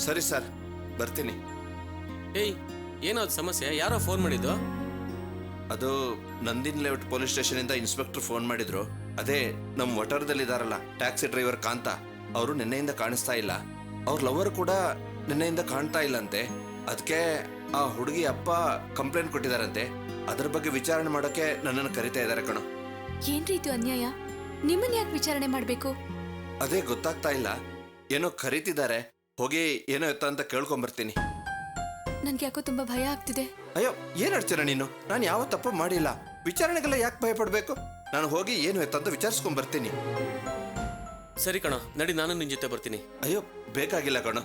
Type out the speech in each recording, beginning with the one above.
ಸರಿ ಸರ್, ಬರ್ತೀನಿ. ಏಯ್, ಏನಾದ್ರು ಸಮಸ್ಯೆ? ಯಾರೋ ಫೋನ್ ಮಾಡಿದ್ದು? ಅದು ನಂದಿನ್ ಲೇಔಟ್ ಪೊಲೀಸ್ ಸ್ಟೇಷನ್ ಇಂದ ಇನ್ಸ್ಪೆಕ್ಟರ್ ಫೋನ್ ಮಾಡಿದ್ರು. ಅದೇ ನಮ್ಮ ವಠಾರದಲ್ಲಿದ್ದಾರಲ್ಲ ಟ್ಯಾಕ್ಸಿ ಡ್ರೈವರ್ ಕಾಂತ, ಅವರು ನಿನ್ನೆಯಿಂದ ಕಾಣಿಸ್ತಾ ಇಲ್ಲ. ಅವ್ರ ಲವರ್ ಕೂಡ ನಿನ್ನೆಯಿಂದ ಕಾಣ್ತಾ ಇಲ್ಲಂತೆ. ಅದಕ್ಕೆ ಆ ಹುಡುಗಿ ಅಪ್ಪ ಕಂಪ್ಲೇಂಟ್ ಕೊಟ್ಟಿದಾರಂತೆ. ಅದ್ರ ಬಗ್ಗೆ ವಿಚಾರಣೆ ಮಾಡೋಕೆ ನನ್ನನ್ನು ಕರಿತಾ ಇದ್ದಾರೆ ಕಣೋ. ಏನ್ರಿ ಇದು ಅನ್ಯಾಯ? ನಿಮ್ಮನ್ನ ಯಾಕೆ ವಿಚಾರಣೆ ಮಾಡ್ಬೇಕು? ಅದೇ ಗೊತ್ತಾಗ್ತಾ ಇಲ್ಲ. ಏನೋ ಕರೀತಿದ್ದಾರೆ, ಹೋಗಿ ಏನೋ ಎತ್ತ ಅಂತ ಕೇಳ್ಕೊಂಬರ್ತೀನಿ. ನನ್ಗೆ ಯಾಕೋ ತುಂಬಾ ಭಯ ಆಗ್ತಿದೆ. ಅಯ್ಯೋ, ಏನ್ ಅಡ್ಚನ ನೀನು? ನಾನು ಯಾವ ತಪ್ಪು ಮಾಡಿಲ್ಲ. ವಿಚಾರಣೆಗೆಲ್ಲ ಯಾಕೆ ಭಯ ಪಡ್ಬೇಕು? ನಾನು ಹೋಗಿ ಏನು ಎತ್ತ ಅಂತ ವಿಚಾರಿಸ್ಕೊಂಡ್ ಬರ್ತೀನಿ. ಸರಿ ಕಣ, ನಡಿ, ನಾನು ನಿನ್ ಜೊತೆ ಬರ್ತೀನಿ. ಅಯ್ಯೋ, ಬೇಕಾಗಿಲ್ಲ ಕಣೋ.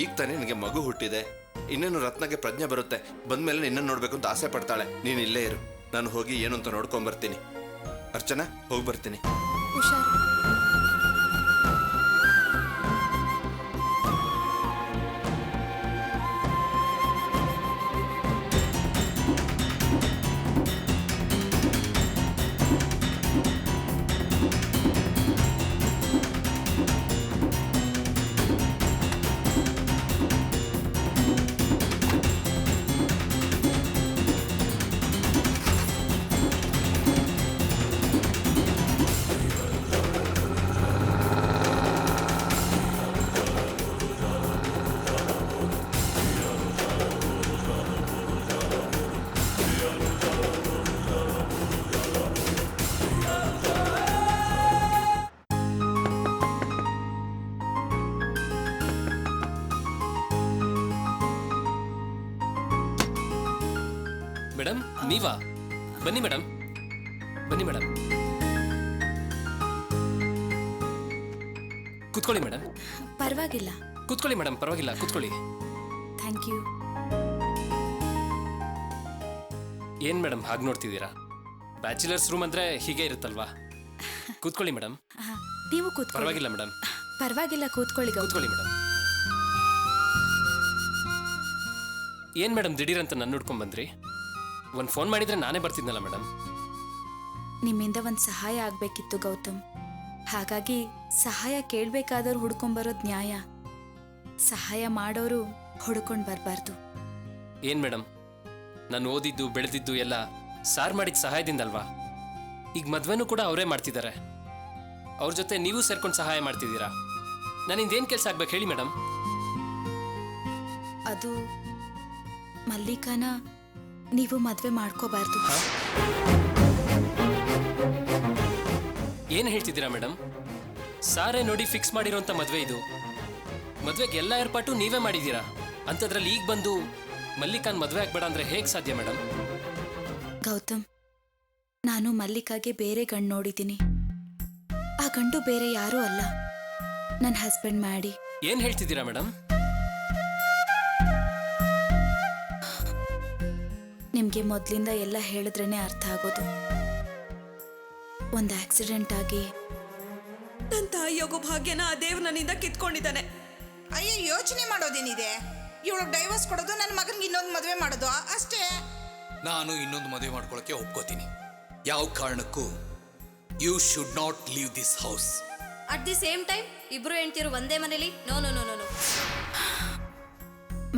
ಈಗ ತಾನೇ ನನಗೆ ಮಗು ಹುಟ್ಟಿದೆ. ಇನ್ನೇನು ರತ್ನಗೆ ಪ್ರಜ್ಞೆ ಬರುತ್ತೆ. ಬಂದ್ಮೇಲೆ ನಿನ್ನ ನೋಡ್ಬೇಕು ಅಂತ ಆಸೆ ಪಡ್ತಾಳೆ. ನೀನ್ ಇಲ್ಲೇ ಇರು, ನಾನು ಹೋಗಿ ಏನು ಅಂತ ನೋಡ್ಕೊಂಡ್ ಬರ್ತೀನಿ. ಅರ್ಚನಾ, ಹೋಗಿ ಬರ್ತೀನಿ. ಹುಷಾರು. ಮೇಡಮ್, ನೀವಾ? ಬನ್ನಿ ಮೇಡಮ್, ಬನ್ನಿ ಮೇಡಮ್, ಕೂತ್ಕೊಳ್ಳಿ ಮೇಡಮ್. ಪರವಾಗಿಲ್ಲ. ಕೂತ್ಕೊಳ್ಳಿ ಮೇಡಮ್, ಪರವಾಗಿಲ್ಲ, ಕೂತ್ಕೊಳ್ಳಿ. Thank you. ಏನ್ ಮೇಡಮ್ ಹಾಗೆ ನೋಡ್ತಿದ್ದೀರಾ? ಬ್ಯಾಚುಲರ್ಸ್ ರೂಮ್ ಅಂದ್ರೆ ಹೀಗೆ ಇರುತ್ತಲ್ವಾ? ಕೂತ್ಕೊಳ್ಳಿ ಮೇಡಮ್. ನೀವು ಕೂತ್ಕೊಳ್ಳಿ. ಪರವಾಗಿಲ್ಲ ಮೇಡಮ್. ಪರವಾಗಿಲ್ಲ, ಕೂತ್ಕೊಳ್ಳಿ. ಕೂತ್ಕೊಳ್ಳಿ ಮೇಡಮ್. ಏನ್ ಮೇಡಮ್ ದಿಢೀರ್ ಅಂತ ನನ್ನ ಹುಡ್ಕೊಂಡ್ ಬಂದ್ರಿ? ಒಂದು ಫೋನ್ ಮಾಡಿದ್ರೆ ನಾನೇ ಬರ್ತಿದ್ನಲ್ಲ ಮೇಡಮ್. ನಿಮ್ಮಿಂದ ಒಂದು ಸಹಾಯ ಆಗ್ಬೇಕಿತ್ತು ಗೌತಮ್. ಹಾಗಾಗಿ ಸಹಾಯ ಕೇಳಬೇಕಾದವ್ರು ಹುಡ್ಕೊಂಬರೋದು ನ್ಯಾಯ. ಸಹಾಯ ಮಾಡೋರು ಹುಡ್ಕೊಂಡು ಬರಬಾರ್ದು. ಏನ್ ಮೇಡಮ್, ನಾನು ಓದಿದ್ದು ಬೆಳೆದಿದ್ದು ಎಲ್ಲ ಸಾರ್ ಮಾಡಿದ ಸಹಾಯದಿಂದಲ್ವಾ? ಈಗ ಮದ್ವೆನೂ ಕೂಡ ಅವರೇ ಮಾಡ್ತಿದ್ದಾರೆ. ಅವ್ರ ಜೊತೆ ನೀವು ಸೇರ್ಕೊಂಡು ಸಹಾಯ ಮಾಡ್ತಿದ್ದೀರಾ. ನನ್ನಿಂದೇನು ಕೆಲಸ ಆಗ್ಬೇಕು ಹೇಳಿ ಮೇಡಮ್? ಅದು ಮಲ್ಲಿಕಾನ ನೀವು ಮದ್ವೆ ಮಾಡ್ಕೋಬಾರ್ದು. ಏನು ಹೇಳ್ತಿದ್ದೀರಾ ಮೇಡಮ್? ಸಾರೇ ನೋಡಿ ಫಿಕ್ಸ್ ಮಾಡಿರೋಂಥ ಮದ್ವೆ ಇದು. ಮದ್ವೆಗೆ ಎಲ್ಲ ಏರ್ಪಾಟು ನೀವೇ ಮಾಡಿದ್ದೀರಾ. ಅಂಥದ್ರಲ್ಲಿ ಈಗ ಬಂದು ಮಲ್ಲಿಕಾನ್ ಮದ್ವೆ ಆಗ್ಬೇಡ ಅಂದ್ರೆ ಹೇಗೆ ಸಾಧ್ಯ ಮೇಡಮ್? ಗೌತಮ್, ನಾನು ಮಲ್ಲಿಕಾಗೆ ಬೇರೆ ಗಂಡು ನೋಡಿದ್ದೀನಿ. ಆ ಗಂಡು ಬೇರೆ ಯಾರೂ ಅಲ್ಲ, ನನ್ನ ಹಸ್ಬೆಂಡ್ ಮಾಡಿ. ಏನು ಹೇಳ್ತಿದ್ದೀರಾ ಮೇಡಮ್? ನಿಮ್ಗೆ ಮೊದ್ಲಿಂದ ಎಲ್ಲ ಹೇಳಿದ್ರೇನೆ ಅರ್ಥ ಆಗೋದು. ಒಂದು ಆಕ್ಸಿಡೆಂಟ್ ಆಗಿ ನನ್ನ ತಾಯಿಯೋಗೋ ಭಾಗ್ಯನ ಆ ದೇವ್ ನನ್ನಿಂದ ಕಿತ್ಕೊಂಡಿದ್ದಾನೆ. ಅಯ್ಯೋ, ಯೋಚನೆ ಮಾಡೋದೇನಿದೆ? ಇವಳು ಡೈವರ್ಸ್ ಕೊಡೋದು, ನನ್ನ ಮಗನಿಗೆ ಇನ್ನೊಂದು ಮದುವೆ ಮಾಡೋದು ಅಷ್ಟೇ. ನಾನು ಇನ್ನೊಂದು ಮದುವೆ ಮಾಡ್ಕೊಳ್ಳೋಕೆ ಒಪ್ಕೋತೀನಿ. ಯಾವ ಕಾರಣಕ್ಕೂ you should not leave this house. At the same time ಇಬ್ರು ಹೆಂಡ್ತಿರು ಒಂದೇ ಮನೇಲಿ? No no no no no.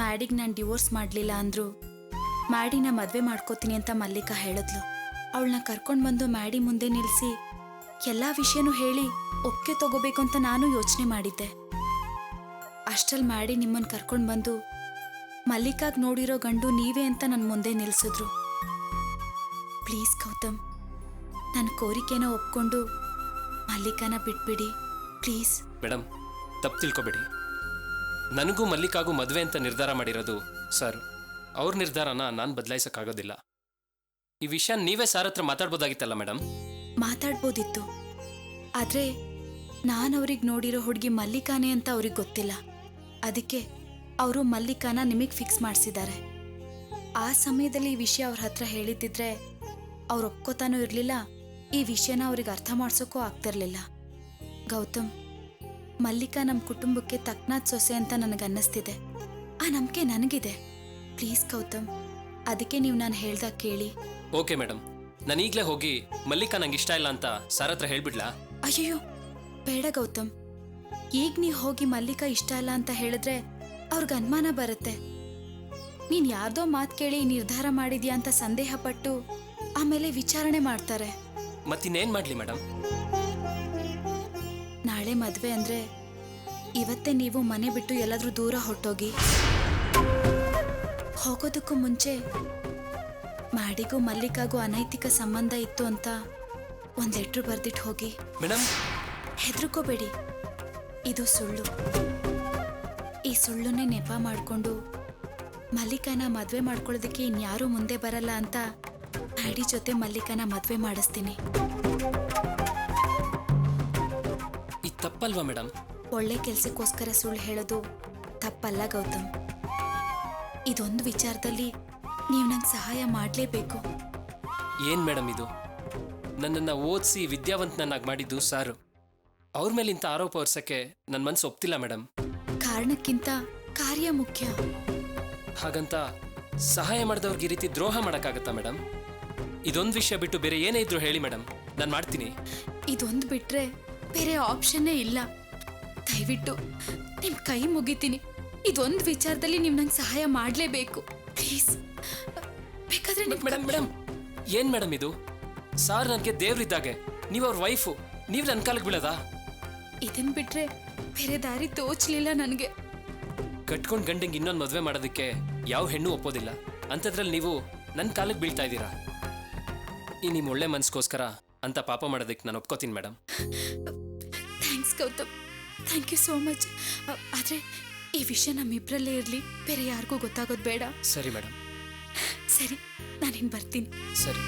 ಮ್ಯಾಡಿಗೆ ನಾನು ಡಿವೋರ್ಸ್ ಮಾಡಲಿಲ್ಲ ಅಂದ್ರು ಮ್ಯಾಡಿನ ಮದುವೆ ಮಾಡ್ಕೋತೀನಿ ಅಂತ ಮಲ್ಲಿಕಾ ಹೇಳಿದ್ಲು. ಅವಳನ್ನ ಕರ್ಕೊಂಡು ಬಂದು ಮ್ಯಾಡಿ ಮುಂದೆ ನಿಲ್ಲಿಸಿ ಎಲ್ಲ ವಿಷಯನೂ ಹೇಳಿ ಒಪ್ಪಿಗೆ ತಗೋಬೇಕು ಅಂತ ನಾನು ಯೋಚನೆ ಮಾಡಿದ್ದೆ. ಅಷ್ಟರಲ್ಲಿ ಮ್ಯಾಡಿ ನಿಮ್ಮನ್ನು ಕರ್ಕೊಂಡು ಬಂದು ಮಲ್ಲಿಕಾಗ್ ನೋಡಿರೋ ಗಂಡು ನೀವೇ ಅಂತ ನನ್ನ ಮುಂದೆ ನಿಲ್ಲಿಸಿದ್ರು. ಪ್ಲೀಸ್ ಗೌತಮ್, ನನ್ನ ಕೋರಿಕೆನ ಒಪ್ಕೊಂಡು ಮಲ್ಲಿಕಾನ ಬಿಟ್ಬಿಡಿ ಪ್ಲೀಸ್. ಮೇಡಮ್, ತಪ್ಪು ತಿಳ್ಕೊಬೇಡಿ. ನನಗೂ ಮಲ್ಲಿಕಾಗೂ ಮದುವೆ ಅಂತ ನಿರ್ಧಾರ ಮಾಡಿರೋದು ಸರ್. ಅವ್ರ ನಿರ್ಧಾರನ ನಾನು ಬದಲಾಯಿಸೋಕ್ಕಾಗೋದಿಲ್ಲ. ಈ ವಿಷಯ ನೀವೇ ಸಾರ್ ಹತ್ರ ಮಾತಾಡ್ಬೋದಾಗಿತ್ತಲ್ಲ ಮೇಡಮ್? ಮಾತಾಡ್ಬೋದಿತ್ತು, ಆದರೆ ನಾನು ಅವ್ರಿಗೆ ನೋಡಿರೋ ಹುಡುಗಿ ಮಲ್ಲಿಕಾನೇ ಅಂತ ಅವ್ರಿಗೆ ಗೊತ್ತಿಲ್ಲ. ಅದಕ್ಕೆ ಅವರು ಮಲ್ಲಿಕಾನ ನಿಮಗೆ ಫಿಕ್ಸ್ ಮಾಡಿಸಿದ್ದಾರೆ. ಆ ಸಮಯದಲ್ಲಿ ಈ ವಿಷಯ ಅವ್ರ ಹತ್ರ ಹೇಳಿದ್ದಿದ್ರೆ ಅವ್ರು ಒಪ್ಕೋತಾನೂ ಇರಲಿಲ್ಲ, ಈ ವಿಷಯನ ಅವ್ರಿಗೆ ಅರ್ಥ ಮಾಡ್ಸೋಕ್ಕೂ ಆಗ್ತಿರ್ಲಿಲ್ಲ. ಗೌತಮ್, ಮಲ್ಲಿಕಾ ನಮ್ಮ ಕುಟುಂಬಕ್ಕೆ ತಕ್ಕನಾದ ಸೊಸೆ ಅಂತ ನನಗನ್ನಿಸ್ತಿದೆ. ಆ ನಂಬಿಕೆ ನನಗಿದೆ. ಪ್ಲೀಸ್ ಗೌತಮ್, ಅದಕ್ಕೆ ನೀವು ನಾನು ಹೇಳ್ದಾಗ ಕೇಳಿ. ಓಕೆ ಮೇಡಮ್, ನಾನು ಈಗಲೇ ಹೋಗಿ ಮಲ್ಲಿಕಾ ನಂಗೆ ಇಷ್ಟ ಇಲ್ಲ ಅಂತ ಸಾರ್ ಹತ್ರ ಹೇಳ್ಬಿಡ್ಲಾ? ಅಯ್ಯೋ ಬೇಡ ಗೌತಮ್, ಈಗ ನೀವು ಹೋಗಿ ಮಲ್ಲಿಕಾ ಇಷ್ಟ ಇಲ್ಲ ಅಂತ ಹೇಳಿದ್ರೆ ಅವ್ರಿಗೆ ಅನುಮಾನ ಬರುತ್ತೆ. ನೀನ್ ಯಾರ್ದೋ ಮಾತು ಕೇಳಿ ನಿರ್ಧಾರ ಮಾಡಿದ್ಯಾ ಅಂತ ಸಂದೇಹ ಪಟ್ಟು ಆಮೇಲೆ ವಿಚಾರಣೆ ಮಾಡ್ತಾರೆ. ಮತ್ತಿನ್ನೇನ್ ಮಾಡ್ಲಿ ಮೇಡಮ್? ನಾಳೆ ಮದ್ವೆ ಅಂದ್ರೆ ಇವತ್ತೇ ನೀವು ಮನೆ ಬಿಟ್ಟು ಎಲ್ಲಾದ್ರೂ ದೂರ ಹೊರಟೋಗಿ. ಹೋಗೋದಕ್ಕೂ ಮುಂಚೆ ಮಾಡಿಗೂ ಮಲ್ಲಿಕಾಗೂ ಅನೈತಿಕ ಸಂಬಂಧ ಇತ್ತು ಅಂತ ಒಂದ್ ಲೆಟ್ರು ಬರ್ದಿಟ್ಟು ಹೋಗಿ. ಮೇಡಮ್, ಹೆದರ್ಕೋಬೇಡಿ, ಇದು ಸುಳ್ಳು. ಈ ಸುಳ್ಳುನ್ನೇ ನೆಪ ಮಾಡಿಕೊಂಡು ಮಲ್ಲಿಕಾನ ಮದ್ವೆ ಮಾಡ್ಕೊಳ್ಳೋದಕ್ಕೆ ಇನ್ಯಾರೂ ಮುಂದೆ ಬರಲ್ಲ ಅಂತ ಡ್ಯಾಡಿ ಜೊತೆ ಮಲ್ಲಿಕಾನ ಮದ್ವೆ ಮಾಡಿಸ್ತೀನಿ. ಇದು ತಪ್ಪಲ್ವಾ ಮೇಡಮ್? ಒಳ್ಳೆ ಕೆಲ್ಸಕ್ಕೋಸ್ಕರ ಸುಳ್ಳು ಹೇಳೋದು ತಪ್ಪಲ್ಲ ಗೌತಮ್. ಇದೊಂದು ವಿಚಾರದಲ್ಲಿ ನೀವು ನಂಗೆ ಸಹಾಯ ಮಾಡಲೇಬೇಕು. ಏನ್ ಮೇಡಮ್ ಇದು? ನನ್ನನ್ನು ಓದಿಸಿ ವಿದ್ಯಾವಂತನನ್ನಾಗಿ ಮಾಡಿದ್ದು ಸಾರು. ಅವ್ರ ಮೇಲೆ ಇಂಥ ಆರೋಪ ಹೊರ್ಸಕ್ಕೆ ನನ್ನ ಮನಸ್ಸು ಒಪ್ತಿಲ್ಲ ಮೇಡಮ್. ಕಾರಣಕ್ಕಿಂತ ಕಾರ್ಯ ಮುಖ್ಯ. ಹಾಗಂತ ಸಹಾಯ ಮಾಡಿದವ್ರಿಗೆ ಈ ರೀತಿ ದ್ರೋಹ ಮಾಡೋಕ್ಕಾಗತ್ತಾ ಮೇಡಮ್? ಇದೊಂದು ವಿಷಯ ಬಿಟ್ಟು ಬೇರೆ ಏನೇ ಇದ್ರು ಹೇಳಿ ಮೇಡಮ್, ನಾನು ಮಾಡ್ತೀನಿ. ಇದೊಂದು ಬಿಟ್ರೆ ಬೇರೆ ಆಪ್ಷನ್ನೇ ಇಲ್ಲ. ದಯವಿಟ್ಟು ನಿಮ್ ಕೈ ಮುಗಿತೀನಿ. ಇದೊಂದು ವಿಚಾರದಲ್ಲಿ ನೀವು ನಂಗೆ ಸಹಾಯ ಮಾಡಲೇಬೇಕು ಪ್ಲೀಸ್. ಬೇಕಾದ್ರೆ ಮೇಡಮ್ ಮೇಡಮ್ ಏನ್ ಮೇಡಮ್ ಇದು? ಸಾರ್ ನನಗೆ ದೇವ್ರಿದ್ದಾಗೆ, ನೀವು ಅವ್ರ ವೈಫು, ನೀವು ನನ್ನ ಕಾಲಕ್ಕೆ ಬೀಳೋದಾ? ಇದನ್ ಬಿಟ್ರೆ ಬೇರೆ ದಾರಿ ತೋಚ್ಲಿಲ್ಲ ನನಗೆ. ಕಟ್ಕೊಂಡು ಗಂಡಂಗೆ ಇನ್ನೊಂದು ಮದುವೆ ಮಾಡೋದಕ್ಕೆ ಯಾವ ಹೆಣ್ಣು ಒಪ್ಪೋದಿಲ್ಲ. ಅಂಥದ್ರಲ್ಲಿ ನೀವು ನನ್ನ ಕಾಲಕ್ಕೆ ಬೀಳ್ತಾ ಇದ್ದೀರಾ. ಈ ನಿಮ್ಮ ಒಳ್ಳೆ ಮನಸ್ಸಿಗೋಸ್ಕರ ಅಂತ ಪಾಪ ಮಾಡೋದಕ್ಕೆ ನಾನು ಒಪ್ಕೋತೀನಿ madam. Thanks Gautam, thank you so much. ಆದರೆ ಈ ವಿಷಯ ನಮ್ಮಿಬ್ಬರಲ್ಲೇ ಇರಲಿ, ಬೇರೆ ಯಾರಿಗೂ ಗೊತ್ತಾಗೋದು ಬೇಡ. ಸರಿ ಮೇಡಮ್. ಸರಿ, ನಾನಿನ್ ಬರ್ತೀನಿ. ಸರಿ.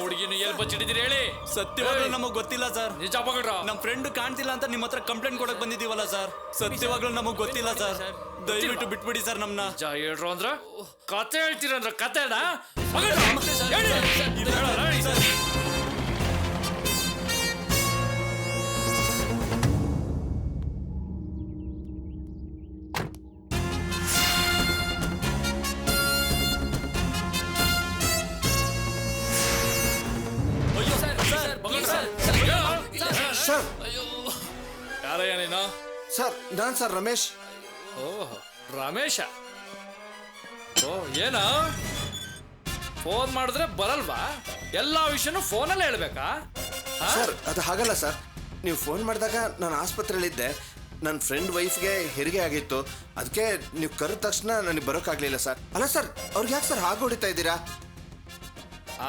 ಹುಡುಗಿನ ಎಲ್ಲಿ ಬಚ್ಚಿಟ್ಟಿದ್ದೀರಿ ಹೇಳಿ? ಸತ್ಯವಾಗ್ಲೂ ನಮಗ್ ಗೊತ್ತಿಲ್ಲ ಸರ್. ನಿಜ ಪಗಡ್ರ. ನಮ್ ಫ್ರೆಂಡ್ ಕಾಣ್ತಿಲ್ಲ ಅಂತ ನಿಮ್ಮ ಹತ್ರ ಕಂಪ್ಲೇಂಟ್ ಕೊಡಕ್ ಬಂದಿದೀವಲ್ಲ ಸರ್. ಸತ್ಯವಾಗ್ಲೂ ನಮಗ್ ಗೊತ್ತಿಲ್ಲ ಸರ್. ದಯವಿಟ್ಟು ಬಿಟ್ಬಿಡಿ ಸರ್ ನಮ್ನ. ನಿಜ ಹೇಳ್ರು ಅಂದ್ರ ಕತೆ ಹೇಳ್ತೀರಂದ್ರ ಕತೆನ ಸರ್, ಯಾರಯ್ಯ ನೀನು? ಸರ್ ನಾನು ಸರ್ ರಮೇಶ್. ಓಹ್ ರಮೇಶ. ಓ ಏನ ಫೋನ್ ಮಾಡಿದ್ರೆ ಬರಲ್ವಾ? ಎಲ್ಲಾ ವಿಷಯನೂ ಫೋನಲ್ಲೇ ಹೇಳ್ಬೇಕಾ? ಸರ್ ಅದು ಹಾಗಲ್ಲ ಸರ್. ನೀವು ಫೋನ್ ಮಾಡಿದಾಗ ನಾನು ಆಸ್ಪತ್ರೆಯಲ್ಲಿದ್ದೆ. ನನ್ನ ಫ್ರೆಂಡ್ ವೈಫ್ಗೆ ಹೆರಿಗೆ ಆಗಿತ್ತು. ಅದಕ್ಕೆ ನೀವು ಕರೆದ ತಕ್ಷಣ ನನಗೆ ಬರೋಕ್ಕಾಗಲಿಲ್ಲ ಸರ್. ಅಲ್ಲ ಸರ್, ಅವ್ರಿಗೆ ಯಾಕೆ ಸರ್ ಹಾಗೆ ಹೊಡಿತಾ ಇದ್ದೀರಾ?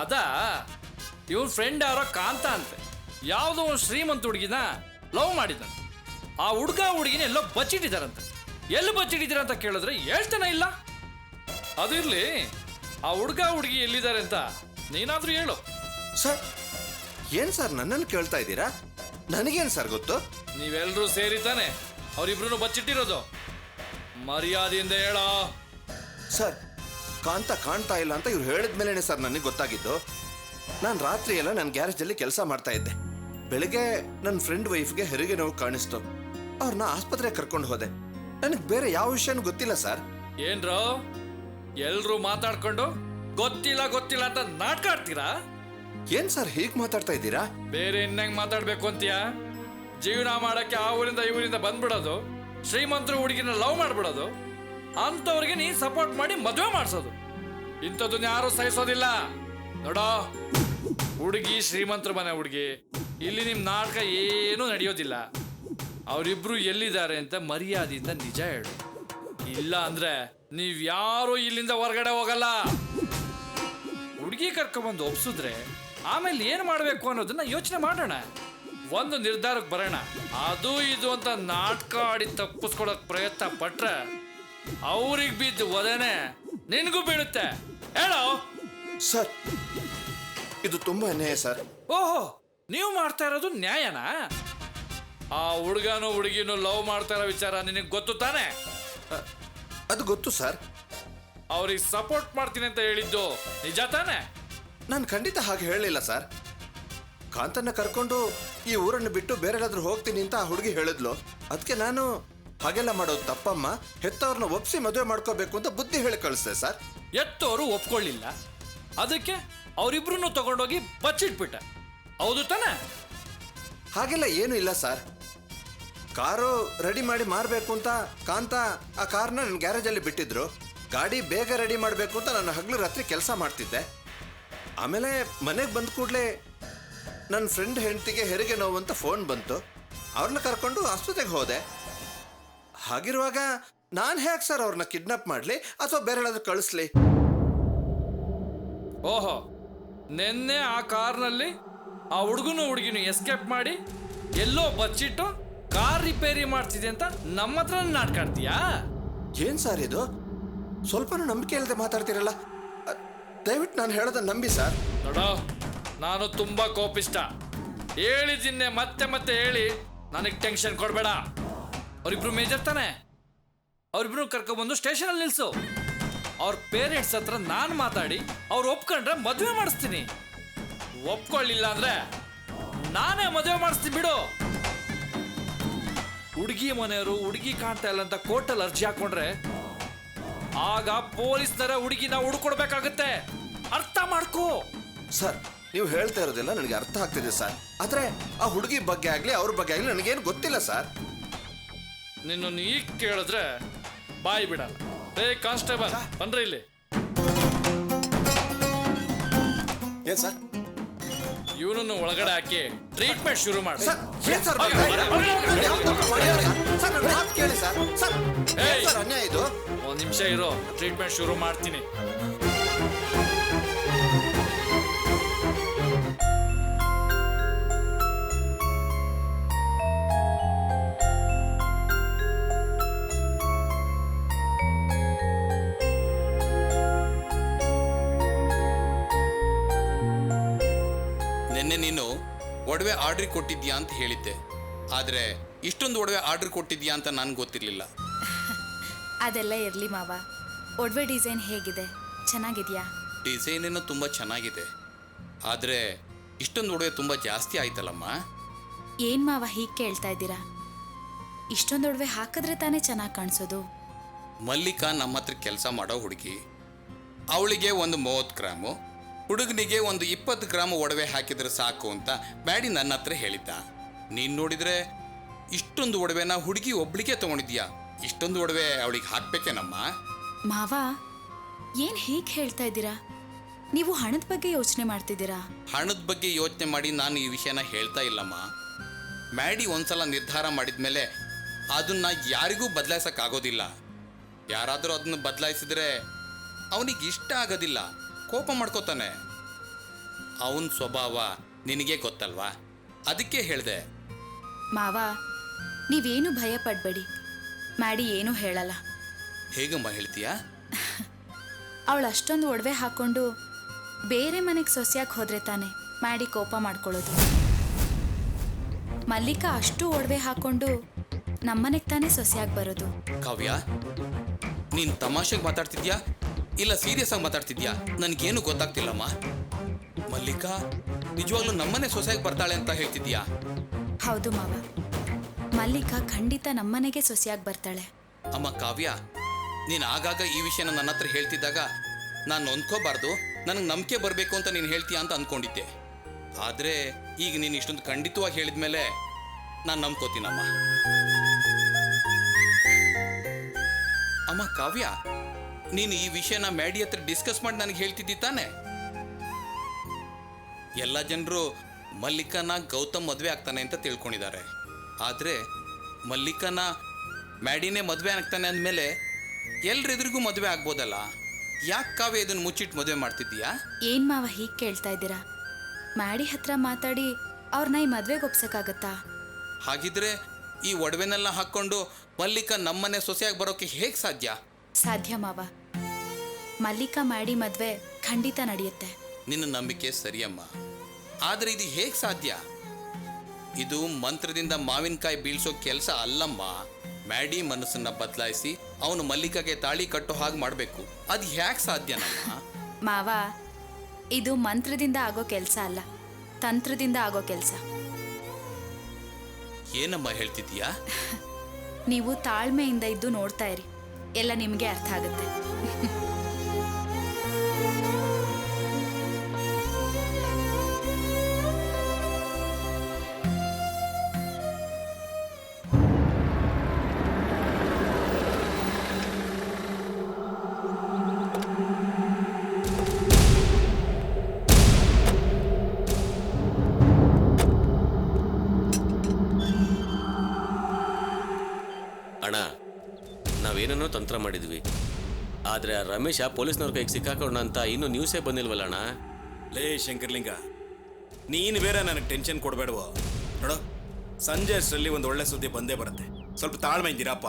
ಅದ ಇವ್ರ ಫ್ರೆಂಡ್ ಯಾರೋ ಕಾಂತ ಅಂತೆ, ಯಾವುದೋ ಒಂದು ಶ್ರೀಮಂತ ಹುಡುಗಿನ ಲವ್ ಮಾಡಿದ. ಆ ಹುಡುಗಿನ ಎಲ್ಲೋ ಬಚ್ಚಿಟ್ಟಿದಾರಂತೆ. ಎಲ್ಲಿ ಬಚ್ಚಿಟ್ಟಿದ್ದೀರ ಅಂತ ಕೇಳಿದ್ರೆ ಹೇಳ್ತಾನೆ ಇಲ್ಲ. ಅದಿರ್ಲಿ, ಆ ಹುಡುಗಿ ಎಲ್ಲಿದ್ದಾರೆ ಅಂತ ನೀನಾದ್ರೂ ಹೇಳು. ಸರ್ ಏನು ಸರ್ ನನ್ನನ್ನು ಕೇಳ್ತಾ ಇದ್ದೀರಾ? ನನಗೇನು ಸರ್ ಗೊತ್ತು? ನೀವೆಲ್ಲರೂ ಸೇರಿ ತಾನೆ ಅವರಿಬ್ರು ಬಚ್ಚಿಟ್ಟಿರೋದು. ಮರ್ಯಾದೆಯಿಂದ ಹೇಳೋ. ಸರ್, ಕಾಂತ ಕಾಣ್ತಾ ಇಲ್ಲ ಅಂತ ಇವ್ರು ಹೇಳಿದ ಮೇಲೇನೆ ಸರ್ ನನಗೆ ಗೊತ್ತಾಗಿದ್ದು. ನಾನು ರಾತ್ರಿ ಎಲ್ಲ ನನ್ನ ಗ್ಯಾರೇಜಲ್ಲಿ ಕೆಲಸ ಮಾಡ್ತಾ ಇದ್ದೆ. ಬೆಳಗ್ಗೆ ನನ್ನ ಫ್ರೆಂಡ್ ವೈಫ್ಗೆ ಹೆರಿಗೆ ನೋವು ಕಾಣಿಸ್ತು. ಅವ್ರನ್ನ ಆಸ್ಪತ್ರೆಗೆ ಕರ್ಕೊಂಡು ಹೋದೆ. ನನಗೆ ಬೇರೆ ಯಾವ ವಿಷಯನೂ ಗೊತ್ತಿಲ್ಲ ಸರ್. ಏನ್ರೋ ಎಲ್ರು ಮಾತಾಡ್ಕೊಂಡು ಗೊತ್ತಿಲ್ಲ ಗೊತ್ತಿಲ್ಲ ಅಂತ ನಾಟಕ ಆಡ್ತೀರಾ? ಏನ್ ಸರ್ ಹೀಗೆ ಮಾತಾಡ್ತಾ ಇದ್ದೀರಾ? ಬೇರೆ ಇನ್ನಂಗ್ ಮಾತಾಡ್ಬೇಕು ಅಂತೀಯ? ಜೀವನ ಮಾಡಕ್ಕೆ ಆ ಊರಿಂದ ಈ ಊರಿಂದ ಬಂದ್ಬಿಡೋದು, ಶ್ರೀಮಂತರು ಹುಡುಗಿನ ಲವ್ ಮಾಡ್ಬಿಡೋದು, ಅಂತವ್ರಿಗೆ ನೀನ್ ಸಪೋರ್ಟ್ ಮಾಡಿ ಮದುವೆ ಮಾಡಿಸೋದು. ಇಂಥದ್ದನ್ನ ಯಾರು ಸಹಿಸೋದಿಲ್ಲ. ನೋಡೋ, ಹುಡುಗಿ ಶ್ರೀಮಂತರ ಮನೆ ಹುಡುಗಿ, ಇಲ್ಲಿ ನಿಮ್ ನಾಟಕ ಏನೂ ನಡೆಯೋದಿಲ್ಲ. ಅವರಿಬ್ರು ಎಲ್ಲಿದ್ದಾರೆ ಅಂತ ಮರ್ಯಾದೆಯಿಂದ ನಿಜ ಹೇಳು. ಇಲ್ಲ ಅಂದ್ರೆ ನೀವ್ ಯಾರು ಇಲ್ಲಿಂದ ಹೊರಗಡೆ ಹೋಗಲ್ಲ. ಹುಡುಗಿ ಕರ್ಕೊಂಡ್ಬಂದು ಒಪ್ಸಿದ್ರೆ ಆಮೇಲೆ ಏನ್ ಮಾಡ್ಬೇಕು ಅನ್ನೋದನ್ನ ಯೋಚನೆ ಮಾಡೋಣ. ಒಂದು ನಿರ್ಧಾರಕ್ಕೆ ಬರೋಣ. ಅದು ಇದು ಅಂತ ನಾಟಕ ಆಡಿ ತಪ್ಪಿಸ್ಕೊಳಕ್ ಪ್ರಯತ್ನ ಪಟ್ರೆ ಅವ್ರಿಗೆ ಬಿದ್ದು ಒದನೆ ನಿನ್ಗೂ ಬೀಳುತ್ತೆ. ಹೇಳೋ. ಸರ್, ಇದು ತುಂಬಾ ಅನ್ಯಾಯ ಸರ್. ಓಹೋ, ನೀವು ಮಾಡ್ತಾ ಇರೋದು ನ್ಯಾಯನಾ? ಆ ಹುಡುಗನು ಹುಡುಗಿನೂ ಲವ್ ಮಾಡ್ತಾ ಇರೋ ವಿಚಾರ ನಿನಗೆ ಗೊತ್ತು ತಾನೆ? ಅದು ಗೊತ್ತು ಸರ್. ಅವ್ರಿಗೆ ಸಪೋರ್ಟ್ ಮಾಡ್ತೀನಿ ಅಂತ ಹೇಳಿದ್ದು ನಿಜ ತಾನೆ? ನಾನು ಖಂಡಿತ ಹಾಗೆ ಹೇಳಲಿಲ್ಲ ಸರ್. ಕಾಂತನ್ನ ಕರ್ಕೊಂಡು ಈ ಊರನ್ನು ಬಿಟ್ಟು ಬೇರೆಲ್ಲಾದ್ರೂ ಹೋಗ್ತೀನಿ ಅಂತ ಆ ಹುಡುಗಿ ಹೇಳಿದ್ಲು. ಅದಕ್ಕೆ ನಾನು ಹಾಗೆಲ್ಲ ಮಾಡೋದು ತಪ್ಪಮ್ಮ. ಹೆತ್ತವ್ರನ್ನ ಒಪ್ಸಿ ಮದುವೆ ಮಾಡ್ಕೋಬೇಕು ಅಂತ ಬುದ್ಧಿ ಹೇಳಿ ಕಳಿಸ್ದೆ ಸರ್. ಎತ್ತವರು ಒಪ್ಕೊಳ್ಳಿಲ್ಲ, ಅದಕ್ಕೆ ಅವರಿಬ್ರು ತಗೊಂಡೋಗಿ ಬಚ್ಚಿಟ್ಬಿಟ್ಟೆ. ಹೌದು ತಾನೆ? ಹಾಗೆಲ್ಲ ಏನೂ ಇಲ್ಲ ಸರ್. ಕಾರು ರೆಡಿ ಮಾಡಿ ಮಾರಬೇಕು ಅಂತ ಕಾಂತ ಆ ಕಾರ್ನ ನನ್ನ ಗ್ಯಾರೇಜಲ್ಲಿ ಬಿಟ್ಟಿದ್ರು. ಗಾಡಿ ಬೇಗ ರೆಡಿ ಮಾಡಬೇಕು ಅಂತ ನಾನು ಹಗಲು ರಾತ್ರಿ ಕೆಲಸ ಮಾಡ್ತಿದ್ದೆ. ಆಮೇಲೆ ಮನೆಗೆ ಬಂದ ಕೂಡಲೇ ನನ್ನ ಫ್ರೆಂಡ್ ಹೆಂಡತಿಗೆ ಹೆರಿಗೆ ನೋವು ಅಂತ ಫೋನ್ ಬಂತು. ಅವ್ರನ್ನ ಕರ್ಕೊಂಡು ಆಸ್ಪತ್ರೆಗೆ ಹೋದೆ. ಹಾಗಿರುವಾಗ ನಾನು ಹೇಗೆ ಸರ್ ಅವ್ರನ್ನ ಕಿಡ್ನಾಪ್ ಮಾಡಲಿ ಅಥವಾ ಬೇರೆ ಎಲ್ಲಾದ್ರೂ ಕಳಿಸ್ಲಿ? ಓಹೋ, ನಿನ್ನೆ ಆ ಕಾರ್ನಲ್ಲಿ ಆ ಹುಡುಗಿನೂ ಎಸ್ಕೇಪ್ ಮಾಡಿ ಎಲ್ಲೋ ಬಚ್ಚಿಟ್ಟು ಕಾರ್ ರಿಪೇರಿ ಮಾಡ್ತಿದೆ ಅಂತ ನಮ್ಮ ಹತ್ರ ನಾಟ್ಕಾಡ್ತೀಯಾ? ಏನ್ ಸರ್ ಇದು? ಸ್ವಲ್ಪನೂ ನಂಬಿಕೆ ಇಲ್ಲದೆ ಮಾತಾಡ್ತೀರಲ್ಲ. ದಯವಿಟ್ಟು ನಾನು ಹೇಳೋದನ್ನ ನಂಬಿ ಸರ್. ನೋಡೋ, ನಾನು ತುಂಬಾ ಕೋಪಿಷ್ಟ. ಹೇಳಿದ್ದೀನಿ ಮತ್ತೆ ಮತ್ತೆ ಹೇಳಿ ನನಗೆ ಟೆನ್ಷನ್ ಕೊಡಬೇಡ. ಅವರಿಬ್ರು ಮೇಜರ್ ತಾನೆ, ಅವರಿಬ್ರು ಕರ್ಕೊಂಡ್ಬಂದು ಸ್ಟೇಷನಲ್ಲಿ ನಿಲ್ಸು. ಅವ್ರ ಪೇರೆಂಟ್ಸ್ ಹತ್ರ ನಾನು ಮಾತಾಡಿ ಅವ್ರು ಒಪ್ಕೊಂಡ್ರೆ ಮದುವೆ ಮಾಡಿಸ್ತೀನಿ. ಒಪ್ಕೊಳ್ಳಿಲ್ಲ ಅಂದ್ರೆ ನಾನೇ ಮದುವೆ ಮಾಡಿಸ್ತೀನಿ ಬಿಡು. ಹುಡುಗಿ ಮನೆಯವರು ಹುಡುಗಿ ಕಾಣ್ತಾ ಇಲ್ಲ ಅಂತ ಕೋರ್ಟಲ್ಲಿ ಅರ್ಜಿ ಹಾಕೊಂಡ್ರೆ ಆಗ ಪೊಲೀಸ್ನರ ಹುಡುಗಿನ ಹುಡ್ಕೊಡ್ಬೇಕಾಗತ್ತೆ. ಅರ್ಥ ಮಾಡ್ಕೋ ಸರ್. ನೀವು ಹೇಳ್ತಾ ಇರೋದಿಲ್ಲ ನನಗೆ ಅರ್ಥ ಆಗ್ತಿದೆ ಸರ್. ಆದ್ರೆ ಆ ಹುಡುಗಿ ಬಗ್ಗೆ ಆಗ್ಲಿ ಅವ್ರ ಬಗ್ಗೆ ಆಗ್ಲಿ ನನಗೇನು ಗೊತ್ತಿಲ್ಲ ಸರ್. ನಿನ್ನನ್ನು ಈಗ ಕೇಳಿದ್ರೆ ಬಾಯಿ ಬಿಡಲ್ಲ. ಏ ಕಾನ್ಸ್ಟೇಬಲ್, ಬನ್ರಿ ಇಲ್ಲಿ. ಏನ್ ಸರ್? ಇವನನ್ನು ಒಳಗಡೆ ಹಾಕಿ ಟ್ರೀಟ್ಮೆಂಟ್ ಶುರು ಮಾಡಿ. ಸರ್, ಏನ್ ಸರ್ ಬಗ್ಗೆ? ಸರ್, ನನ್ನ ಮಾತು ಕೇಳಿ ಸರ್. ಸರ್, ಏನ್ ಸರ್ ಅನ್ಯಾಯ ಇದು? ಒಂದ್ ನಿಮಿಷ ಇರೋ, ಟ್ರೀಟ್ಮೆಂಟ್ ಶುರು ಮಾಡ್ತೀನಿ. ನಿನ್ನೆ ನೀನು ಒಡವೆ ಆರ್ಡ್ರ್ ಕೊಟ್ಟಿದ್ಯಾ ಅಂತ ಹೇಳಿದ್ದೆ, ಆದರೆ ಇಷ್ಟೊಂದು ಒಡವೆ ಆರ್ಡ್ರ್ ಕೊಟ್ಟಿದ್ಯಾ ಅಂತ ನನಗೆ ಗೊತ್ತಿರಲಿಲ್ಲ. ಅದೆಲ್ಲ ಇರಲಿ ಮಾವ. ಒಡವೆ ಡಿಸೈನ್ ಹೇಗಿದೆ? ಚೆನ್ನಾಗಿದೆಯಾ? ಡಿಸೈನ್ ಏನೋ ತುಂಬ ಚೆನ್ನಾಗಿದೆ, ಆದರೆ ಇಷ್ಟೊಂದು ಒಡವೆ ತುಂಬ ಜಾಸ್ತಿ ಆಯ್ತಲ್ಲಮ್ಮ. ಏನ್ ಮಾವ ಹೀಗೆ ಕೇಳ್ತಾ ಇದ್ದೀರಾ? ಇಷ್ಟೊಂದು ಒಡವೆ ಹಾಕಿದ್ರೆ ತಾನೇ ಚೆನ್ನಾಗಿ ಕಾಣಿಸೋದು. ಮಲ್ಲಿಕಾ ನಮ್ಮ ಹತ್ರ ಕೆಲಸ ಮಾಡೋ ಹುಡುಗಿ. ಅವಳಿಗೆ ಒಂದು 30 ಗ್ರಾಮು, ಹುಡುಗನಿಗೆ ಒಂದು 20 ಗ್ರಾಮ್ ಒಡವೆ ಹಾಕಿದ್ರೆ ಸಾಕು ಅಂತ ಬ್ಯಾಡಿ ನನ್ನ ಹತ್ರ ಹೇಳಿದ್ದ. ನೀನು ನೋಡಿದರೆ ಇಷ್ಟೊಂದು ಒಡವೆನ ಹುಡುಗಿ ಒಬ್ಳಿಗೆ ತೊಗೊಂಡಿದ್ಯಾ. ಇಷ್ಟೊಂದು ಒಡವೆ ಅವಳಿಗೆ ಹಾಕ್ಬೇಕೇನಮ್ಮ? ಮಾವ, ಏನ್ ಹೀಗೆ ಹೇಳ್ತಾ ಇದ್ದೀರಾ? ನೀವು ಹಣದ ಬಗ್ಗೆ ಯೋಚನೆ ಮಾಡ್ತಿದ್ದೀರಾ? ಹಣದ ಬಗ್ಗೆ ಯೋಚನೆ ಮಾಡಿ ನಾನು ಈ ವಿಷಯನ ಹೇಳ್ತಾ ಇಲ್ಲಮ್ಮ. ಮ್ಯಾಡಿ ಒಂದ್ಸಲ ನಿರ್ಧಾರ ಮಾಡಿದ ಮೇಲೆ ಅದನ್ನ ಯಾರಿಗೂ ಬದಲಾಯಿಸೋಕ್ಕಾಗೋದಿಲ್ಲ. ಯಾರಾದರೂ ಅದನ್ನು ಬದಲಾಯಿಸಿದ್ರೆ ಅವನಿಗೆ ಇಷ್ಟ ಆಗೋದಿಲ್ಲ, ಕೋಪ ಮಾಡ್ಕೋತಾನೆ. ಅವನ ಸ್ವಭಾವ ನಿನಗೆ ಗೊತ್ತಲ್ವಾ, ಅದಕ್ಕೆ ಹೇಳಿದೆ. ಮಾವ, ನೀವೇನು ಭಯ ಪಡಬೇಡಿ. ಮ್ಯಾಡಿ ಏನೂ ಹೇಳಲ್ಲ. ಹೇಗಮ್ಮ ಹೇಳ್ತೀಯಾ? ಅವಳು ಅಷ್ಟೊಂದು ಒಡವೆ ಹಾಕೊಂಡು ಬೇರೆ ಮನೆಗೆ ಸೊಸೆಯಾಗಿ ಹೋದ್ರೆ ತಾನೆ ಮ್ಯಾಡಿ ಕೋಪ ಮಾಡ್ಕೊಳ್ಳೋದು. ಮಲ್ಲಿಕಾ ಅಷ್ಟು ಒಡವೆ ಹಾಕೊಂಡು ನಮ್ಮನೆಗೆ ತಾನೇ ಸೊಸೆಯಾಗಿ ಬರೋದು. ಕಾವ್ಯ, ನೀನು ತಮಾಷೆಗೆ ಮಾತಾಡ್ತಿದ್ಯಾ ಇಲ್ಲ ಸೀರಿಯಸ್ ಆಗಿ ಮಾತಾಡ್ತಿದ್ಯಾ? ನನಗೇನು ಗೊತ್ತಾಗ್ತಿಲ್ಲಮ್ಮ. ಮಲ್ಲಿಕಾ ನಿಜವಾಗ್ಲೂ ನಮ್ಮನೆ ಸೊಸೆಯಾಗಿ ಬರ್ತಾಳೆ ಅಂತ ಹೇಳ್ತಿದ್ಯಾ? ಹೌದು ಮಾವ, ಮಲ್ಲಿಕಾ ಖಂಡಿತ ನಮ್ಮನೆಗೆ ಸೊಸೆಯಾಗಿ ಬರ್ತಾಳೆ. ಅಮ್ಮ ಕಾವ್ಯ, ನೀನು ಆಗಾಗ ಈ ವಿಷಯನ ನನ್ನ ಹತ್ರ ಹೇಳ್ತಿದ್ದಾಗ ನಾನು ನೊಂದ್ಕೋಬಾರ್ದು, ನನಗೆ ನಂಬಿಕೆ ಬರಬೇಕು ಅಂತ ನೀನು ಹೇಳ್ತೀಯ ಅಂತ ಅಂದ್ಕೊಂಡಿದ್ದೆ. ಆದರೆ ಈಗ ನೀನು ಇಷ್ಟೊಂದು ಖಂಡಿತವಾಗಿ ಹೇಳಿದ ಮೇಲೆ ನಾನು ನಂಬ್ಕೋತೀನಮ್ಮ. ಅಮ್ಮ ಕಾವ್ಯ, ನೀನು ಈ ವಿಷಯನ ಮ್ಯಾಡಿ ಹತ್ರ ಡಿಸ್ಕಸ್ ಮಾಡಿ ನನಗೆ ಹೇಳ್ತಿದ್ದಿ ತಾನೆ? ಎಲ್ಲ ಜನರು ಮಲ್ಲಿಕನ ಗೌತಮ್ ಮದುವೆ ಆಗ್ತಾನೆ ಅಂತ ತಿಳ್ಕೊಂಡಿದ್ದಾರೆ. ಆದರೆ ಮಲ್ಲಿಕನ ಮ್ಯಾಡಿನೇ ಮದುವೆ ಆಗ್ತಾನೆ ಅಂದಮೇಲೆ ಎಲ್ರೆದುರಿಗೂ ಮದುವೆ ಆಗ್ಬೋದಲ್ಲ. ಯಾಕೆ ಕಾವ್ಯ ಇದನ್ನು ಮುಚ್ಚಿಟ್ಟು ಮದುವೆ ಮಾಡ್ತಿದ್ದೀಯಾ? ಏನ್ ಮಾವ ಹೀಗೆ ಕೇಳ್ತಾ ಇದ್ದೀರಾ? ಮ್ಯಾಡಿ ಹತ್ರ ಮಾತಾಡಿ ಅವ್ರನ್ನ ಈ ಮದ್ವೆಗೆ ಒಪ್ಸಕ್ಕಾಗತ್ತಾ? ಹಾಗಿದ್ರೆ ಈ ಒಡವೆನೆಲ್ಲ ಹಾಕ್ಕೊಂಡು ಮಲ್ಲಿಕಾ ನಮ್ಮನೆ ಸೊಸೆಯಾಗಿ ಬರೋಕೆ ಹೇಗೆ ಸಾಧ್ಯ? ಸಾಧ್ಯ ಮಾವ. ಮಲ್ಲಿಕಾ ಮ್ಯಾಡಿ ಮದ್ವೆ ಖಂಡಿತ ನಡೆಯುತ್ತೆ. ನಿನ್ನ ನಂಬಿಕೆ ಸರಿಯಮ್ಮ, ಆದರೆ ಇದು ಹೇಗೆ ಸಾಧ್ಯ? ಇದು ಮಂತ್ರದಿಂದ ಮಾವಿನಕಾಯಿ ಬೀಳ್ಸೋ ಕೆಲಸ ಅಲ್ಲಮ್ಮ. ಮ್ಯಾಡಿ ಮನಸ್ಸನ್ನ ಬದಲಾಯಿಸಿ ಅವನು ಮಲ್ಲಿಕಾಗೆ ತಾಳಿ ಕಟ್ಟೋ ಹಾಗೆ ಮಾಡಬೇಕು. ಅದು ಹೇಗೆ ಸಾಧ್ಯನಮ್ಮ? ಮಾವ, ಇದು ಮಂತ್ರದಿಂದ ಆಗೋ ಕೆಲಸ ಅಲ್ಲ, ತಂತ್ರದಿಂದ ಆಗೋ ಕೆಲಸ. ಏನಮ್ಮ ಹೇಳ್ತಿದ್ದೀಯಾ? ನೀವು ತಾಳ್ಮೆಯಿಂದ ಇದ್ದು ನೋಡ್ತಾ ಇರಿ, ಎಲ್ಲ ನಿಮಗೆ ಅರ್ಥ ಆಗುತ್ತೆ. ಅಣ್ಣ, ನಾವೇನೇನೋ ತಂತ್ರ ಮಾಡಿದ್ವಿ, ಆದ್ರೆ ಆ ರಮೇಶ ಪೊಲೀಸ್ನವ್ರ ಕೈಗೆ ಸಿಕ್ಕಾಕೊಂಡ ಅಂತ ಇನ್ನೂ ನ್ಯೂಸೇ ಬಂದಿಲ್ವಲ್ಲ ಅಣ್ಣ. ಲೇ ಶಂಕರ್ಲಿಂಗ, ನೀನು ಬೇರೆ ನನಗೆ ಟೆನ್ಷನ್ ಕೊಡಬೇಡವೋ. ನೋಡು, ಸಂಜೆ ಅಷ್ಟರಲ್ಲಿ ಒಂದು ಒಳ್ಳೆ ಸುದ್ದಿ ಬಂದೇ ಬರುತ್ತೆ. ಸ್ವಲ್ಪ ತಾಳ್ಮೆ ಇದ್ದೀರಪ್ಪ.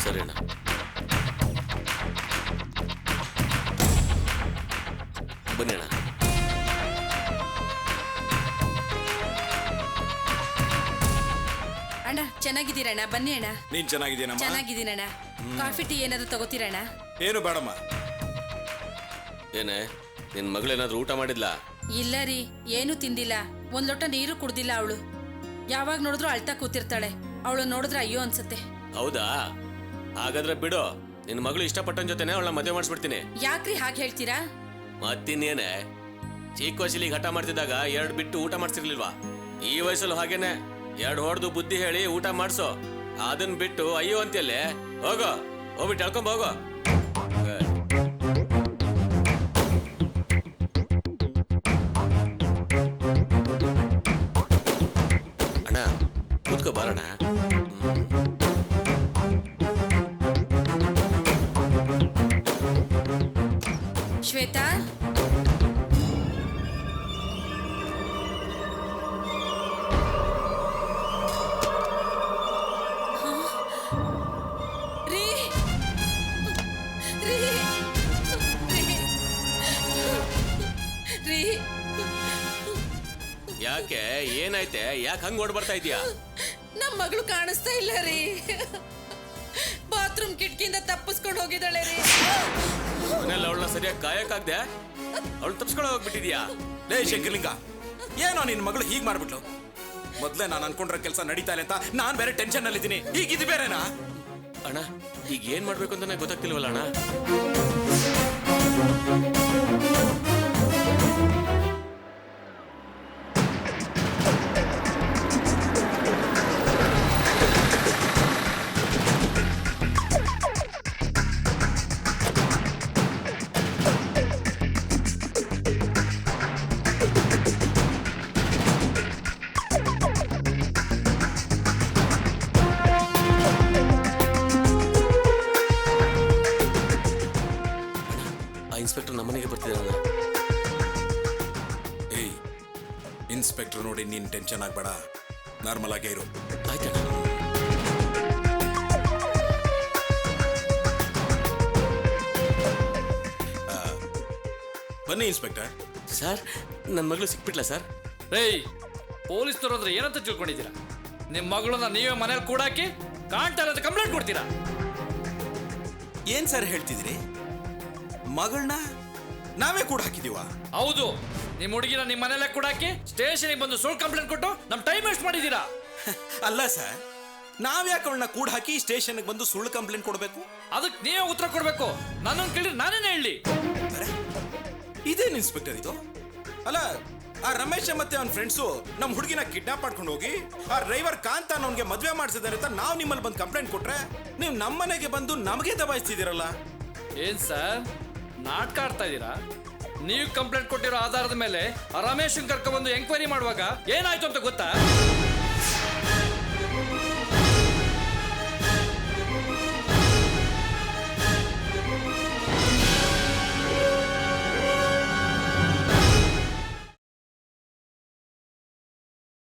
ಸರಿ ಅಣ್ಣ. ಬನ್ನಿ ಅಣ್ಣ. ಅಣ್ಣ ಚೆನ್ನಾಗಿದ್ದೀರಣ್ಣ? ಬನ್ನಿ ಅಣ್ಣ. ನೀನ್ ಚೆನ್ನಾಗಿದ್ದೀನಮ್ಮ? ಚೆನ್ನಾಗಿದ್ದೀನಣ್ಣ. ಕಾಫಿ ಟೀ ಏನಾದ್ರು ತಗೋತೀರಣ್ಣ? ಏನು ಬೇಡಮ್ಮ. ಏನೇ, ನಿನ್ ಮಗಳೇನಾದ್ರೂ ಊಟ ಮಾಡಿದ್ಲಾ? ಇಲ್ಲ ರೀ, ಏನು ತಿಂದಿಲ್ಲ. ಒಂದ್ ಲೋಟ ನೀರು ಕುಡ್ದಿಲ್ಲ ಅವಳು. ಯಾವಾಗ ನೋಡಿದ್ರು ಅಳ್ತಾ ಕೂತಿರ್ತಾಳೆ. ಅವಳು ನೋಡಿದ್ರೆ ಅಯ್ಯೋ ಅನ್ಸುತ್ತೆ. ಹೌದಾ? ಹಾಗಾದ್ರೆ ಬಿಡು, ನಿನ್ ಮಗಳು ಇಷ್ಟಪಟ್ಟನ್ ಜೊತೆನೆ ಅವಳ ಮದುವೆ ಮಾಡಿಸ್ಬಿಡ್ತೀನಿ. ಯಾಕ್ರಿ ಹಾಗೆ ಹೇಳ್ತೀರಾ? ಮತ್ತಿನ್ನೇನೆ, ಚಿಕ್ಕ ವಯಸ್ಸಲ್ಲಿ ಹಠ ಮಾಡ್ತಿದ್ದಾಗ 2 ಬಿಟ್ಟು ಊಟ ಮಾಡ್ತಿರ್ಲಿಲ್ವಾ? ಈ ವಯಸ್ಸಲ್ಲೂ ಹಾಗೇನೆ 2 ಹೊಡೆದು ಬುದ್ಧಿ ಹೇಳಿ ಊಟ ಮಾಡ್ಸೋ. ಅದನ್ ಬಿಟ್ಟು ಅಯ್ಯೋ ಅಂತೆಲ್ಲೇ ಹೋಗೋ, ಹೋಗ್ಬಿಟ್ಟು ಹೇಳ್ಕೊಂಬ ಹೋಗೋ. ಅಣ್ಣ ಕೂತ್ಕೋ ಬಾರಣ್ಣ. ಶ್ವೇತಾ, ಯಾಕೆ, ಏನಾಯ್ತೆ? ಯಾಕೆ ಹಂಗ್ ಓಡ್ ಬರ್ತಾ ಇದೀಯಾ? ನಮ್ ಮಗಳು ಕಾಣಿಸ್ತಾ ಇಲ್ಲ ರೀ. ಬಾತ್ರೂಮ್ ಕಿಟಕಿಯಿಂದ ತಪ್ಪಿಸ್ಕೊಂಡು ಹೋಗಿದ್ದಾಳೆ ರೀ. ಮನೇಲಿ ಅವಳನ್ನ ಸರಿಯಾಗಿ ಕಾಯಕ್ಕಾಗ್ದೆ ಅವಳು ತಪ್ಪಿಸ್ಕೊಂಡು ಹೋಗ್ಬಿಟ್ಟಿದ್ಯಾ? ಲೇ ಶಂಕರ್ಲಿಂಗ, ಏನೋ ನಿನ್ನ ಮಗಳು ಹೀಗೆ ಮಾಡ್ಬಿಟ್ಲು. ಮೊದಲೇ ನಾನು ಅನ್ಕೊಂಡಿರೋ ಕೆಲಸ ನಡೀತಾ ಇಲ್ಲ ಅಂತ ನಾನು ಬೇರೆ ಟೆನ್ಷನ್ ನಲ್ಲಿದ್ದೀನಿ. ಈಗ ಇದು ಬೇರೆನಾ? ಅಣ್ಣ, ಈಗ ಏನ್ ಮಾಡ್ಬೇಕು ಅಂತ ನನಗೆ ಗೊತ್ತಾಗ್ತಿಲ್ವಲ್ಲ ಅಣ್ಣ. ಇನ್ಸ್ಪೆಕ್ಟರ್ ನಮ್ಮನೆಗೆ ಬರ್ತಿದ್ದಾರಲ್ಲ. ಏಯ್, ಇನ್ಸ್ಪೆಕ್ಟರ್ ನೋಡಿ ನೀನ್ ಟೆನ್ಷನ್ ಆಗ್ಬೇಡ, ನಾರ್ಮಲ್ ಆಗೇ ಇರು. ಆಯ್ತಣ್ಣ. ಬನ್ನಿ ಇನ್ಸ್ಪೆಕ್ಟರ್. ಸರ್, ನನ್ನ ಮಗಳು ಸಿಕ್ಬಿಟ್ಲಾ ಸರ್? ಏಯ್, ಪೊಲೀಸ್ನವ್ರು ಅಂದ್ರೆ ಏನಂತ ತಿಳ್ಕೊಂಡಿದ್ದೀರಾ? ನಿಮ್ಮ ಮಗಳನ್ನ ನೀವೇ ಮನೇಲಿ ಕೂಡಾಕಿ ಕಾಣ್ತಾ ಇರೋದು ಕಂಪ್ಲೇಂಟ್ ಕೊಡ್ತೀರಾ? ಏನ್ ಸರ್ ಹೇಳ್ತಿದ್ದೀರಿ? ಮಗಳನ್ನ ನಾವೇ ಕೂಡ ಹಾಕಿದೀವ? ಹೌದು, ನಿಮ್ಮ ಹುಡುಗಿನ ನಿಮ್ಮ ಮನೇಲೆ ಕೂಡಾಕಿ ಸ್ಟೇಷನ್ಗೆ ಬಂದು ಸುಳ್ಳು ಕಂಪ್ಲೇಂಟ್ ಕೊಟ್ಟು ನಮ್ ಟೈಮ್ ವೇಸ್ಟ್ ಮಾಡಿದ್ದೀರಾ. ಅಲ್ಲ ಸರ್, ನಾವ್ಯಾಕೆ ಅವಳನ್ನ ಕೂಡ ಹಾಕಿ ಸ್ಟೇಷನ್ಗೆ ಬಂದು ಸುಳ್ಳು ಕಂಪ್ಲೇಂಟ್ ಕೊಡ್ಬೇಕು? ಅದಕ್ಕೆ ನೀವೇ ಉತ್ತರ ಕೊಡ್ಬೇಕು. ನನ್ನನ್ನು ಕೇಳಿ ನಾನೇನೇ ಹೇಳಿ? ಇದೇನು ಇನ್ಸ್ಪೆಕ್ಟರ್ ಇದು? ಅಲ್ಲ, ಆ ರಮೇಶ್ ಮತ್ತೆ ಅವನ ಫ್ರೆಂಡ್ಸು ನಮ್ಮ ಹುಡುಗಿನ ಕಿಡ್ನಾಪ್ ಮಾಡ್ಕೊಂಡು ಹೋಗಿ ಆ ಡ್ರೈವರ್ ಕಾಂತ ಅವನಿಗೆ ಮದುವೆ ಮಾಡಿಸಿದಾರೆ ಅಂತ ನಾವು ನಿಮ್ಮಲ್ಲಿ ಬಂದು ಕಂಪ್ಲೇಂಟ್ ಕೊಟ್ರೆ ನೀವು ನಮ್ಮ ಮನೆಗೆ ಬಂದು ನಮಗೆ ದಬಾಯಿಸ್ತಿದ್ದೀರಲ್ಲ. ಏನ್ ಸರ್, ನಾಟಕ ಆಡ್ತಾ ಇದ್ದೀರಾ? ನೀವು ಕಂಪ್ಲೇಂಟ್ ಕೊಟ್ಟಿರೋ ಆಧಾರದ ಮೇಲೆ ಆ ರಮೇಶ್ ಕರ್ಕೊಂಡು ಬಂದು ಎಂಕ್ವೈರಿ ಮಾಡುವಾಗ ಏನಾಯ್ತು ಅಂತ ಗೊತ್ತಾ?